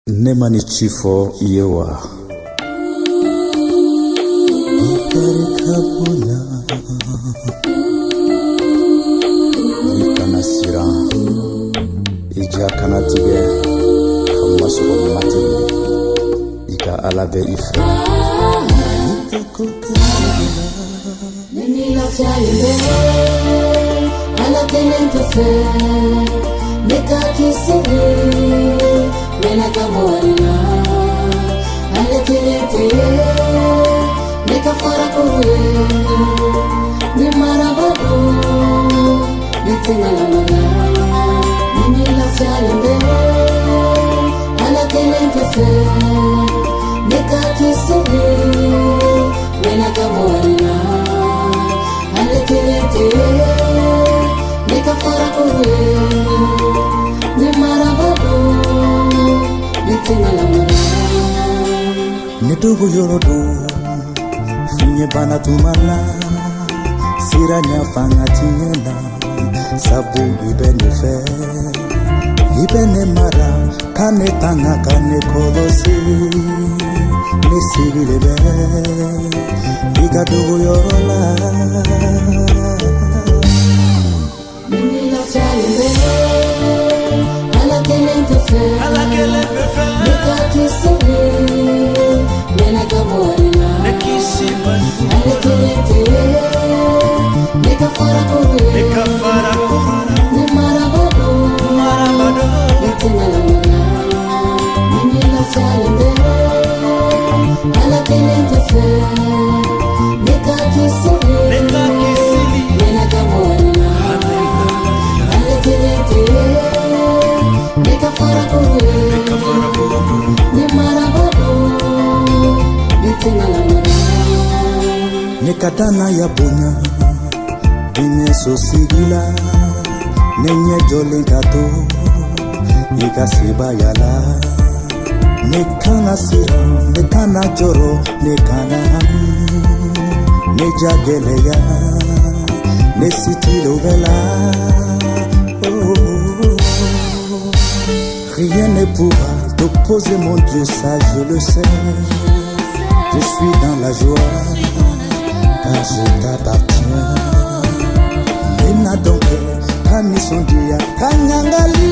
Nemani chifo yewa Ikana sira Ija kana tige Kamasuro matini Ika alabe ife Nini la fiaile Ala tenente fe Neka kisiri Nena kamoarina Ala tenente Neka farakure Ni marabado Nitina la mana Nini la fiaile Ala tenente fe Neka kisiri Nena kamoarina Ala tenente Neka farakure Ni marabado Nitina la mana Nidugu yorodu Finye bana tumala Siranya fangati nyena Sabu ibene fe Ibene mara Kane tanga kane kolosi Nisibile be Iga dugu yorola Nini la fiaile Ala kelente fe Neka kisiri Nena kamoarina Ala kelente Neka farakure Ni marabado Nitina la mana Nini la fiaile Ala kelente fe Neka kisiri Nena kamoarina Ala kelente Neka farakure Ni marabado Nitina la mana Nekatana ya bonya Dinye sosigila Nenye jolinkato Ikasiba yala Nekana sira Nekana joro Nekana hami Nejageleya Nesitilo vela Rien ne pourra t'opposer mon Dieu, ça je le sais. Je suis dans la joie, car je t'appartiens. Nena donke, kani sondia, kanyangali,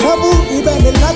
sabu ibenela.